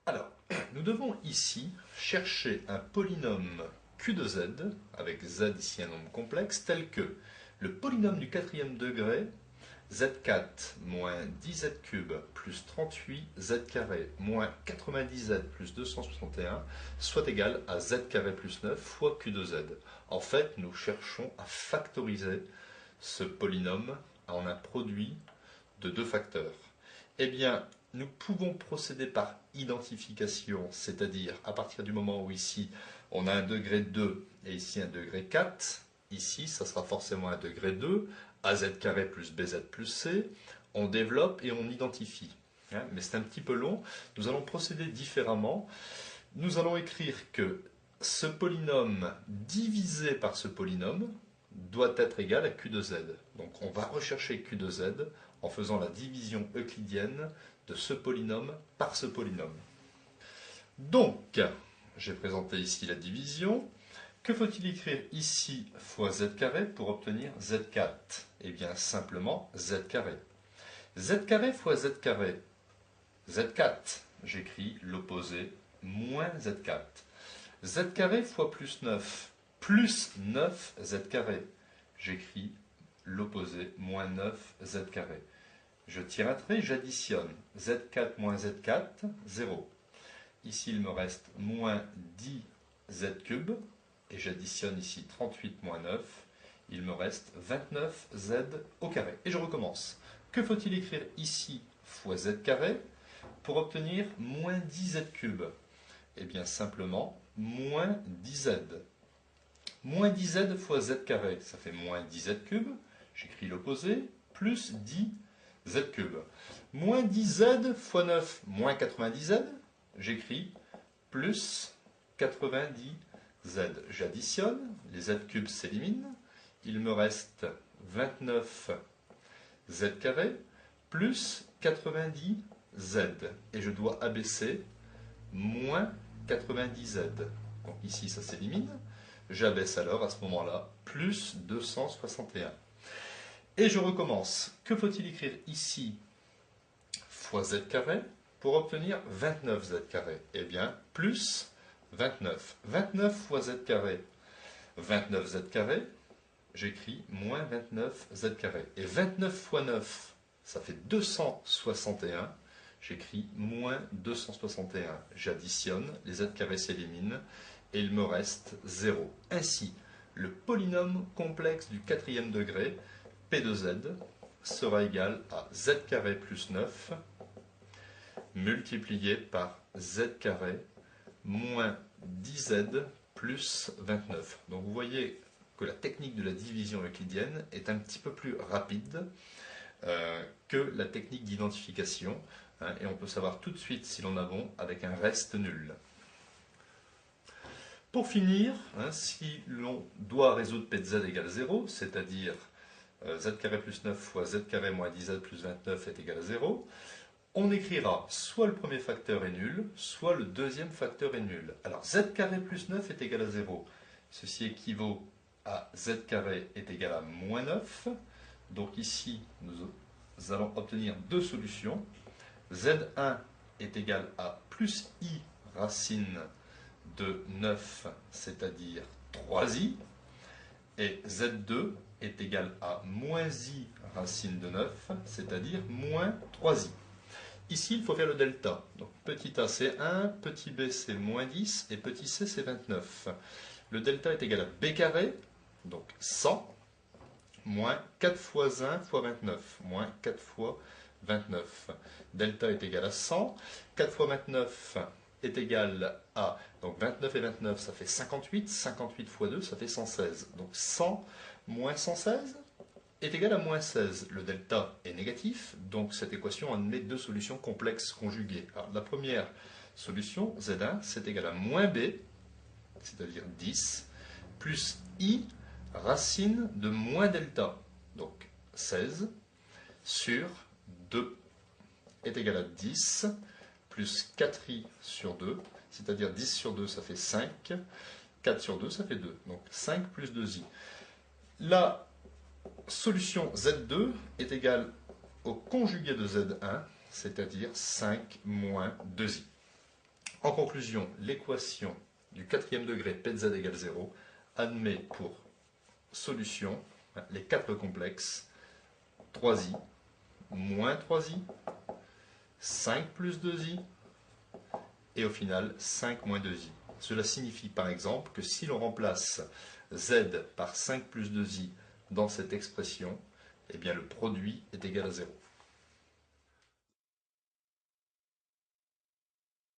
Alors, nous devons ici chercher un polynôme q de z, avec z ici un nombre complexe, tel que le polynôme du quatrième degré, z4 moins 10z³ plus 38z carré moins 90z plus 261 soit égal à z carré plus 9 fois q de z. En fait, nous cherchons à factoriser ce polynôme en un produit de deux facteurs. Eh bien, nous pouvons procéder par identification, c'est-à-dire à partir du moment où ici on a un degré 2 et ici un degré 4, ici ça sera forcément un degré 2, az carré plus bz plus c, on développe et on identifie. Mais c'est un petit peu long, nous allons procéder différemment. Nous allons écrire que ce polynôme divisé par ce polynôme doit être égal à q de z. Donc on va rechercher q de z en faisant la division euclidienne de ce polynôme par ce polynôme. Donc, j'ai présenté ici la division. Que faut-il écrire ici fois z carré pour obtenir z4? Eh bien, simplement z carré. Z carré fois z carré, z4. J'écris l'opposé moins z4. Z carré fois plus 9, plus 9 z carré. J'écris l'opposé moins 9 z carré. Je tire un trait, j'additionne z4 moins z4, 0. Ici, il me reste moins 10z³, et j'additionne ici 38 moins 9, il me reste 29z au carré. Et je recommence. Que faut-il écrire ici fois z carré pour obtenir moins 10z³? Eh bien, simplement, moins 10z. Moins 10z fois z carré, ça fait moins 10z³, j'écris l'opposé, plus 10z³. Moins 10z fois 9, moins 90z, j'écris plus 90z. J'additionne, les z³ s'éliminent, il me reste 29z carré plus 90z. Et je dois abaisser moins 90z. Donc ici ça s'élimine. J'abaisse alors à ce moment-là plus 261. Et je recommence. Que faut-il écrire ici fois z carré pour obtenir 29z carré? Eh bien, plus 29. 29 fois z carré, 29z carré, j'écris moins 29z carré. Et 29 fois 9, ça fait 261, j'écris moins 261. J'additionne, les z carrés s'éliminent, et il me reste 0. Ainsi, le polynôme complexe du quatrième degré, P de z, sera égal à z carré plus 9 multiplié par z carré moins 10z plus 29. Donc vous voyez que la technique de la division euclidienne est un petit peu plus rapide que la technique d'identification, et on peut savoir tout de suite si l'on a bon avec un reste nul. Pour finir, si l'on doit résoudre P de z égale 0, c'est-à-dire z carré plus 9 fois z carré moins 10z plus 29 est égal à 0, on écrira soit le premier facteur est nul, soit le deuxième facteur est nul. Alors z carré plus 9 est égal à 0. Ceci équivaut à z carré est égal à moins 9. Donc ici, nous allons obtenir deux solutions. Z1 est égal à plus i racine de 9, c'est-à-dire 3i. Et Z2 est égal à moins i racine de 9, c'est-à-dire moins 3i. Ici, il faut faire le delta. Donc, petit a c'est 1, petit b c'est moins 10 et petit c c'est 29. Le delta est égal à b carré, donc 100, moins 4 fois 1 fois 29, moins 4 fois 29. Delta est égal à 100, 4 fois 29 est égal à, donc 29 et 29 ça fait 58, 58 fois 2 ça fait 116. Donc 100 moins 116 est égal à moins 16. Le delta est négatif, donc cette équation admet deux solutions complexes conjuguées. Alors, la première solution, Z1, c'est égal à moins B, c'est-à-dire 10, plus I racine de moins delta, donc 16, sur 2 est égal à 10, plus 4i sur 2, c'est-à-dire 10 sur 2, ça fait 5, 4 sur 2, ça fait 2, donc 5 plus 2i. La solution Z2 est égale au conjugué de Z1, c'est-à-dire 5 moins 2i. En conclusion, l'équation du quatrième degré P de z égale 0 admet pour solution les quatre complexes 3i moins 3i, 5 plus 2i, et au final 5 moins 2i. Cela signifie par exemple que si l'on remplace z par 5 plus 2i dans cette expression, eh bien le produit est égal à 0.